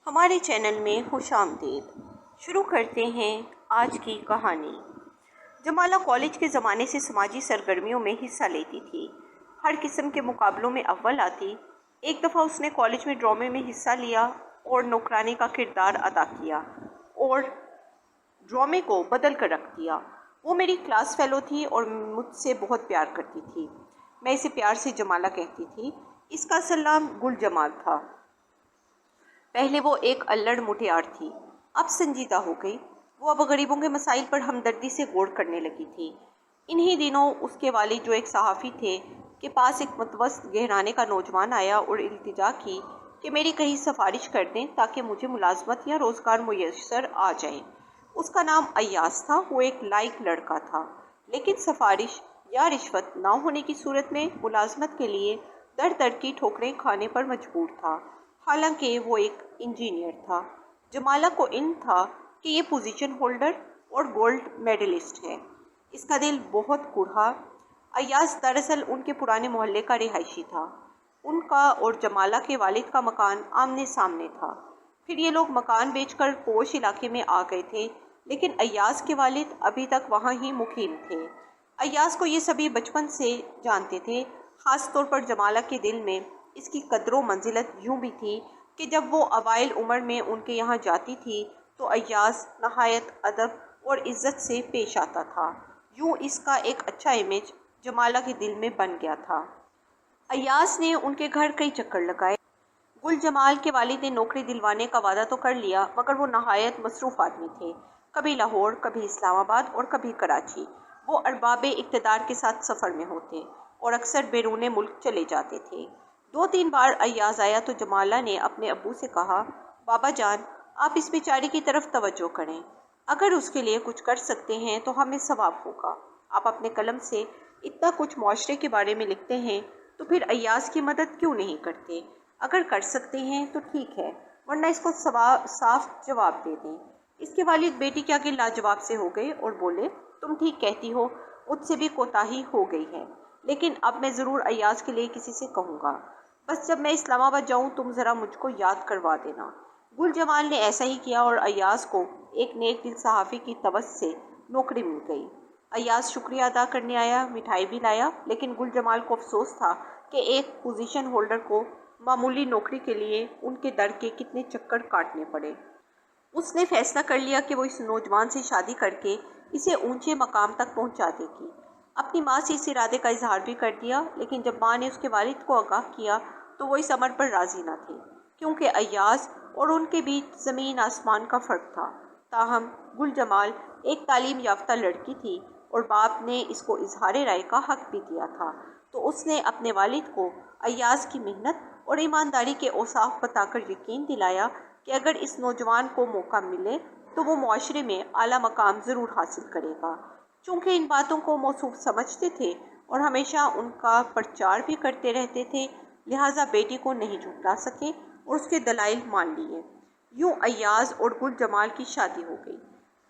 ہمارے چینل میں خوش آمدید۔ شروع کرتے ہیں آج کی کہانی۔ جمالہ کالج کے زمانے سے سماجی سرگرمیوں میں حصہ لیتی تھی۔ ہر قسم کے مقابلوں میں اول آتی۔ ایک دفعہ اس نے کالج میں ڈرامے میں حصہ لیا اور نوکرانی کا کردار ادا کیا اور ڈرامے کو بدل کر رکھ دیا۔ وہ میری کلاس فیلو تھی اور مجھ سے بہت پیار کرتی تھی۔ میں اسے پیار سے جمالہ کہتی تھی۔ اس کا اصل نام گل جمال تھا۔ پہلے وہ ایک الڑ مٹیار تھی، اب سنجیدہ ہو گئی۔ وہ اب غریبوں کے مسائل پر ہمدردی سے غور کرنے لگی تھی۔ انہی دنوں اس کے والد جو ایک صحافی تھے کے پاس ایک متوسط گھرانے کا نوجوان آیا اور التجا کی کہ میری کہیں سفارش کر دیں تاکہ مجھے ملازمت یا روزگار میسر آ جائے۔ اس کا نام ایاز تھا۔ وہ ایک لائق لڑکا تھا، لیکن سفارش یا رشوت نہ ہونے کی صورت میں ملازمت کے لیے در در کی ٹھوکریں کھانے پر مجبور تھا۔ حالانکہ وہ ایک انجینئر تھا۔ جمالہ کو علم تھا کہ یہ پوزیشن ہولڈر اور گولڈ میڈلسٹ ہے۔ اس کا دل بہت کڑھا۔ ایاز دراصل ان کے پرانے محلے کا رہائشی تھا۔ ان کا اور جمالہ کے والد کا مکان آمنے سامنے تھا۔ پھر یہ لوگ مکان بیچ کر پوش علاقے میں آ گئے تھے، لیکن ایاز کے والد ابھی تک وہاں ہی مقیم تھے۔ ایاز کو یہ سبھی بچپن سے جانتے تھے۔ خاص طور پر جمالہ کے دل میں اس کی قدر و منزلت یوں بھی تھی کہ جب وہ اوائل عمر میں ان کے یہاں جاتی تھی تو ایاز نہایت ادب اور عزت سے پیش آتا تھا۔ یوں اس کا ایک اچھا امیج جمالہ کے دل میں بن گیا تھا۔ ایاز نے ان کے گھر کئی چکر لگائے۔ گل جمال کے والد نے نوکری دلوانے کا وعدہ تو کر لیا، مگر وہ نہایت مصروف آدمی تھے۔ کبھی لاہور، کبھی اسلام آباد اور کبھی کراچی۔ وہ ارباب اقتدار کے ساتھ سفر میں ہوتے اور اکثر بیرون ملک چلے جاتے تھے۔ 2-3 بار ایاز آیا تو جمالہ نے اپنے ابو سے کہا، بابا جان، آپ اس بیچارے کی طرف توجہ کریں۔ اگر اس کے لیے کچھ کر سکتے ہیں تو ہمیں ثواب ہوگا۔ آپ اپنے قلم سے اتنا کچھ معاشرے کے بارے میں لکھتے ہیں تو پھر ایاز کی مدد کیوں نہیں کرتے؟ اگر کر سکتے ہیں تو ٹھیک ہے، ورنہ اس کو صاف جواب دے دیں۔ اس کے والد بیٹی کے آگے لاجواب سے ہو گئے اور بولے، تم ٹھیک کہتی ہو، مجھ سے بھی کوتاہی ہو گئی ہے، لیکن اب میں ضرور ایاز کے لیے کسی سے کہوں گا۔ بس جب میں اسلام آباد جاؤں تم ذرا مجھ کو یاد کروا دینا۔ گل جمال نے ایسا ہی کیا اور ایاز کو ایک نیک دل صحافی کی توسط سے نوکری مل گئی۔ ایاز شکریہ ادا کرنے آیا، مٹھائی بھی لایا، لیکن گل جمال کو افسوس تھا کہ ایک پوزیشن ہولڈر کو معمولی نوکری کے لیے ان کے در کے کتنے چکر کاٹنے پڑے۔ اس نے فیصلہ کر لیا کہ وہ اس نوجوان سے شادی کر کے اسے اونچے مقام تک پہنچا دے گی۔ اپنی ماں سے اس ارادے کا اظہار بھی کر دیا، لیکن جب ماں نے اس کے والد کو آگاہ کیا تو وہ اس امر پر راضی نہ تھے، کیونکہ ایاز اور ان کے بیچ زمین آسمان کا فرق تھا۔ تاہم گل جمال ایک تعلیم یافتہ لڑکی تھی اور باپ نے اس کو اظہار رائے کا حق بھی دیا تھا، تو اس نے اپنے والد کو ایاز کی محنت اور ایمانداری کے اوصاف بتا کر یقین دلایا کہ اگر اس نوجوان کو موقع ملے تو وہ معاشرے میں اعلیٰ مقام ضرور حاصل کرے گا۔ چونکہ ان باتوں کو موصوف سمجھتے تھے اور ہمیشہ ان کا پرچار بھی کرتے رہتے تھے، لہٰذا بیٹی کو نہیں جھٹلا سکے اور اس کے دلائل مان لیے۔ یوں ایاز اور گل جمال کی شادی ہو گئی۔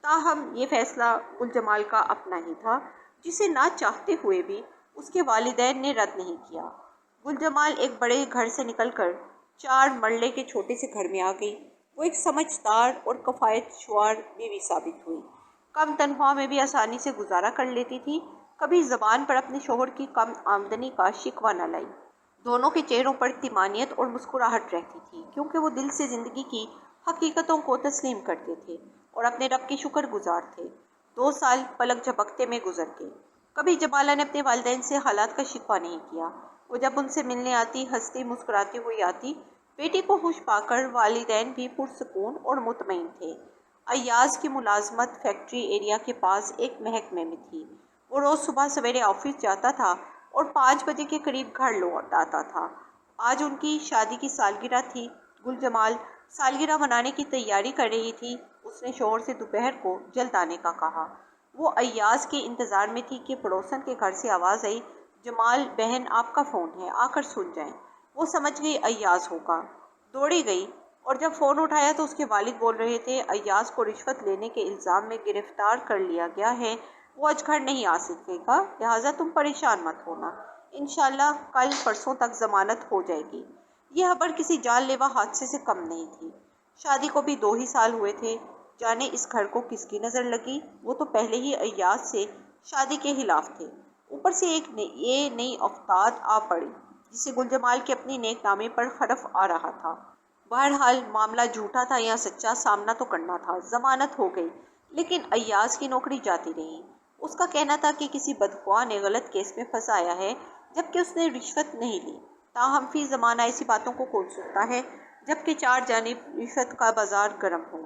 تاہم یہ فیصلہ گل جمال کا اپنا ہی تھا، جسے نہ چاہتے ہوئے بھی اس کے والدین نے رد نہیں کیا۔ گل جمال ایک بڑے گھر سے نکل کر 4 مرلے کے چھوٹے سے گھر میں آ گئی۔ وہ ایک سمجھدار اور کفایت شعار بیوی ثابت ہوئی۔ کم تنخواہ میں بھی آسانی سے گزارا کر لیتی تھی، کبھی زبان پر اپنے شوہر کی کم آمدنی کا شکوہ نہ لائی۔ دونوں کے چہروں پر طمانینت اور مسکراہٹ رہتی تھی، کیونکہ وہ دل سے زندگی کی حقیقتوں کو تسلیم کرتے تھے اور اپنے رب کے شکر گزار تھے۔ 2 سال پلک جھپکتے میں گزر گئے۔ کبھی جمالہ نے اپنے والدین سے حالات کا شکوہ نہیں کیا۔ وہ جب ان سے ملنے آتی، ہنستی مسکراتی ہوئی آتی۔ بیٹی کو خوش پا کر والدین بھی پرسکون اور مطمئن تھے۔ ایاز کی ملازمت فیکٹری ایریا کے پاس ایک محکمے میں تھی۔ وہ روز صبح سویرے آفس جاتا تھا اور 5 بجے کے قریب گھر لوٹ آتا تھا۔ آج ان کی شادی کی سالگرہ تھی۔ گل جمال سالگرہ منانے کی تیاری کر رہی تھی۔ اس نے شوہر سے دوپہر کو جلد آنے کا کہا۔ وہ ایاز کے انتظار میں تھی کہ پڑوسن کے گھر سے آواز آئی، جمال بہن آپ کا فون ہے، آ کر سن جائیں۔ وہ سمجھ گئی ایاز ہوگا، دوڑی گئی اور جب فون اٹھایا تو اس کے والد بول رہے تھے، ایاز کو رشوت لینے کے الزام میں گرفتار کر لیا گیا ہے، وہ آج گھر نہیں آ سکے گا، لہٰذا تم پریشان مت ہونا، انشاءاللہ کل پرسوں تک ضمانت ہو جائے گی۔ یہ خبر کسی جان لیوا حادثے سے کم نہیں تھی۔ شادی کو بھی 2 ہی سال ہوئے تھے۔ جانے اس گھر کو کس کی نظر لگی، وہ تو پہلے ہی ایاز سے شادی کے خلاف تھے، اوپر سے یہ نئی افتاد آ پڑی جسے گل جمال کے اپنی نیک نامی پر حرف آ رہا تھا۔ بہرحال معاملہ جھوٹا تھا یا سچا، سامنا تو کرنا تھا۔ ضمانت ہو گئی، لیکن ایاز کی نوکری جاتی رہی۔ اس کا کہنا تھا کہ کسی بدخواہ نے غلط کیس میں پھنسایا ہے، جبکہ اس نے رشوت نہیں لی۔ تاہم فی زمانہ ایسی باتوں کو کون سنتا ہے، جبکہ 4 جانب رشوت کا بازار گرم ہو۔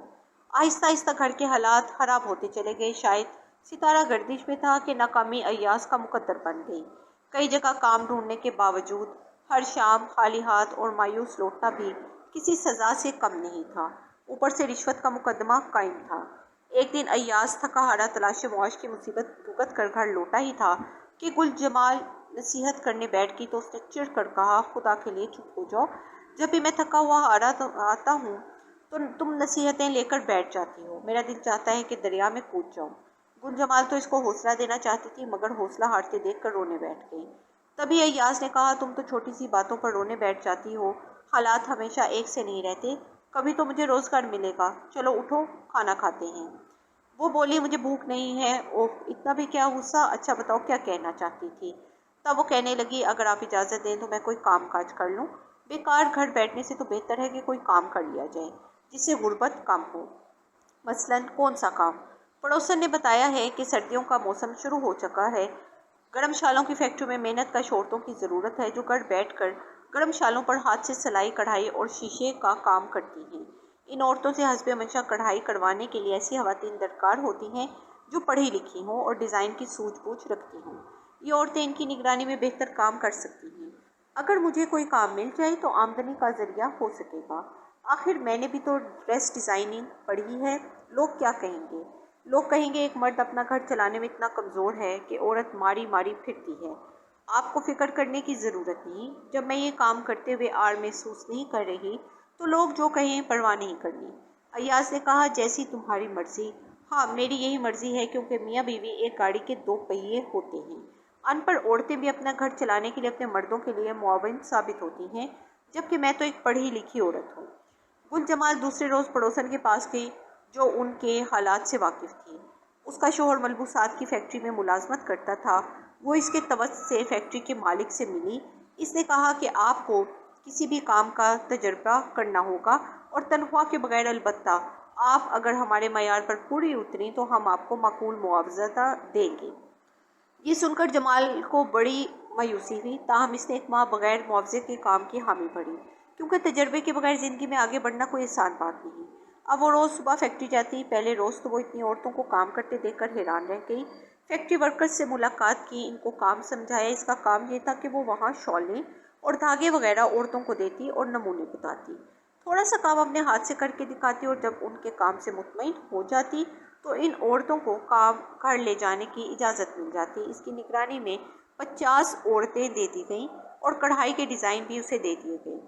آہستہ آہستہ گھر کے حالات خراب ہوتے چلے گئے۔ شاید ستارہ گردش میں تھا کہ ناکامی ایاز کا مقدر بن گئی۔ کئی جگہ کام ڈھونڈنے کے باوجود ہر شام خالی ہاتھ اور مایوس لوٹنا بھی کسی سزا سے کم نہیں تھا۔ اوپر سے رشوت کا مقدمہ قائم تھا۔ ایک دن ایاز تھکا ہارا تلاش معاش کی مصیبت بھگت کر گھر لوٹا ہی تھا کہ گل جمال نصیحت کرنے بیٹھ گئی تو اس نے چڑ کر کہا، خدا کے لیے چپ ہو جاؤ، جب بھی میں تھکا ہوا ہارا آتا ہوں تو تم نصیحتیں لے کر بیٹھ جاتی ہو، میرا دل چاہتا ہے کہ دریا میں کود جاؤں۔ گل جمال تو اس کو حوصلہ دینا چاہتی تھی، مگر حوصلہ ہارتے دیکھ کر رونے بیٹھ گئی۔ تبھی ایاز نے کہا، تم تو چھوٹی سی باتوں پر رونے بیٹھ جاتی ہو، حالات ہمیشہ ایک سے نہیں رہتے، کبھی تو مجھے روزگار ملے گا، چلو اٹھو کھانا کھاتے ہیں۔ وہ بولی، مجھے بھوک نہیں ہے۔ اوہ، اتنا بھی کیا غصہ، اچھا بتاؤ کیا کہنا چاہتی تھی؟ تب وہ کہنے لگی، اگر آپ اجازت دیں تو میں کوئی کام کاج کر لوں، بیکار گھر بیٹھنے سے تو بہتر ہے کہ کوئی کام کر لیا جائے جس سے غربت کم ہو۔ مثلاً کون سا کام؟ پڑوسن نے بتایا ہے کہ سردیوں کا موسم شروع ہو چکا ہے، گرم شالوں کی فیکٹری میں محنت کش عورتوں کی ضرورت ہے جو گھر بیٹھ کر گرم شالوں پر ہاتھ سے سلائی کڑھائی اور شیشے کا کام کرتی ہیں۔ ان عورتوں سے حسب منشا کڑھائی کروانے کے لیے ایسی خواتین درکار ہوتی ہیں جو پڑھی لکھی ہوں اور ڈیزائن کی سوجھ بوجھ رکھتی ہوں۔ یہ عورتیں ان کی نگرانی میں بہتر کام کر سکتی ہیں۔ اگر مجھے کوئی کام مل جائے تو آمدنی کا ذریعہ ہو سکے گا۔ آخر میں نے بھی تو ڈریس ڈیزائننگ پڑھی ہے، لوگ کیا کہیں گے؟ لوگ کہیں گے ایک مرد اپنا گھر چلانے میں اتنا کمزور ہے کہ عورت ماری ماری پھرتی ہے۔ آپ کو فکر کرنے کی ضرورت نہیں، جب میں یہ کام کرتے ہوئے آر محسوس نہیں کر رہی تو لوگ جو کہیں پرواہ نہیں کرنی۔ ایاز نے کہا، جیسی تمہاری مرضی۔ ہاں، میری یہی مرضی ہے، کیونکہ میاں بیوی ایک گاڑی کے 2 پہیے ہوتے ہیں۔ ان پڑھ عورتیں بھی اپنا گھر چلانے کے لیے اپنے مردوں کے لیے معاون ثابت ہوتی ہیں، جبکہ میں تو ایک پڑھی لکھی عورت ہوں۔ گل جمال دوسرے روز پڑوسن کے پاس گئی جو ان کے حالات سے واقف تھی۔ اس کا شوہر ملبوسات کی فیکٹری میں ملازمت کرتا تھا۔ وہ اس کے توسط سے فیکٹری کے مالک سے ملی۔ اس نے کہا کہ آپ کو کسی بھی کام کا تجربہ کرنا ہوگا اور تنخواہ کے بغیر، البتہ آپ اگر ہمارے معیار پر پوری اتریں تو ہم آپ کو معقول معاوضہ دیں گے۔ یہ سن کر جمال کو بڑی مایوسی ہوئی، تاہم اس نے 1 ماہ بغیر معاوضے کے کام کی حامی بھری، کیونکہ تجربے کے بغیر زندگی میں آگے بڑھنا کوئی آسان بات نہیں۔ اب وہ روز صبح فیکٹری جاتی۔ پہلے روز تو وہ اتنی عورتوں کو کام کرتے دیکھ کر حیران رہ گئی۔ فیکٹری ورکرز سے ملاقات کی، ان کو کام سمجھایا۔ اس کا کام یہ تھا کہ وہ وہاں شالیں اور دھاگے وغیرہ عورتوں کو دیتی اور نمونے بتاتی، تھوڑا سا کام اپنے ہاتھ سے کر کے دکھاتی، اور جب ان کے کام سے مطمئن ہو جاتی تو ان عورتوں کو کام گھر لے جانے کی اجازت مل جاتی۔ اس کی نگرانی میں 50 عورتیں دے دی گئیں اور کڑھائی کے ڈیزائن بھی اسے دے دیے گئے۔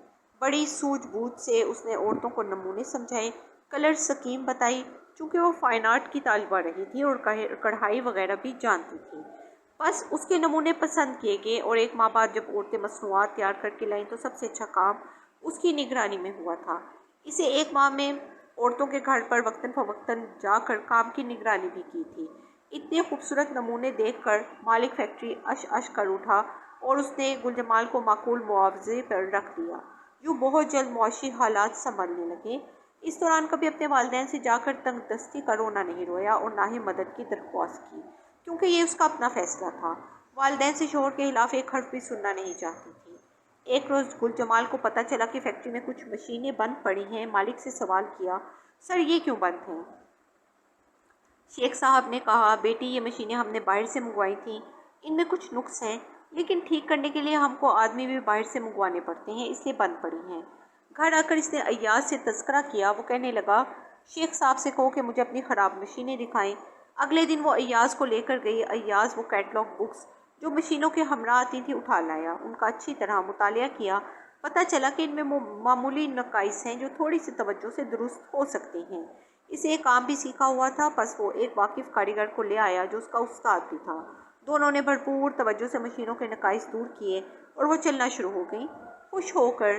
بڑی سوجھ بوجھ سے اس نے عورتوں کو نمونے سمجھائے، کلر سکیم بتائی، چونکہ وہ فائن آرٹ کی طالبہ رہی تھی اور کڑھائی وغیرہ بھی جانتی تھی۔ بس اس کے نمونے پسند کیے گئے اور 1 ماہ بعد جب عورتیں مصنوعات تیار کر کے لائیں تو سب سے اچھا کام اس کی نگرانی میں ہوا تھا۔ اسے 1 ماہ میں عورتوں کے گھر پر وقتاً فوقتاً جا کر کام کی نگرانی بھی کی تھی۔ اتنے خوبصورت نمونے دیکھ کر مالک فیکٹری اش اش کر اٹھا اور اس نے گل جمال کو معقول معاوضے پر رکھ دیا۔ یوں بہت جلد معاشی حالات سنبھلنے لگے۔ اس دوران کبھی اپنے والدین سے جا کر تنگ دستی کا رونا نہیں رویا اور نہ ہی مدد کی درخواست کی، کیونکہ یہ اس کا اپنا فیصلہ تھا۔ والدین سے شوہر کے خلاف ایک حرف بھی سننا نہیں چاہتی تھی۔ ایک روز گل جمال کو پتہ چلا کہ فیکٹری میں کچھ مشینیں بند پڑی ہیں۔ مالک سے سوال کیا، سر یہ کیوں بند ہیں؟ شیخ صاحب نے کہا، بیٹی یہ مشینیں ہم نے باہر سے منگوائی تھیں، ان میں کچھ نقص ہیں، لیکن ٹھیک کرنے کے لیے ہم کو آدمی بھی باہر سے منگوانے پڑتے ہیں، اس لیے بند پڑی ہیں۔ گھر آ کر اس نے ایاز سے تذکرہ کیا۔ وہ کہنے لگا، شیخ صاحب سے کہو کہ مجھے اپنی خراب مشینیں دکھائیں۔ اگلے دن وہ ایاز کو لے کر گئی۔ ایاز وہ کیٹلاگ بکس جو مشینوں کے ہمراہ آتی تھی اٹھا لایا، ان کا اچھی طرح مطالعہ کیا۔ پتہ چلا کہ ان میں معمولی نقائص ہیں جو تھوڑی سی توجہ سے درست ہو سکتے ہیں۔ اسے ایک کام بھی سیکھا ہوا تھا، بس وہ ایک واقف کاریگر کو لے آیا جو اس کا استاد بھی تھا۔ دونوں نے بھرپور توجہ سے مشینوں کے نقائص دور کیے اور وہ چلنا شروع ہو گئیں۔ خوش ہو کر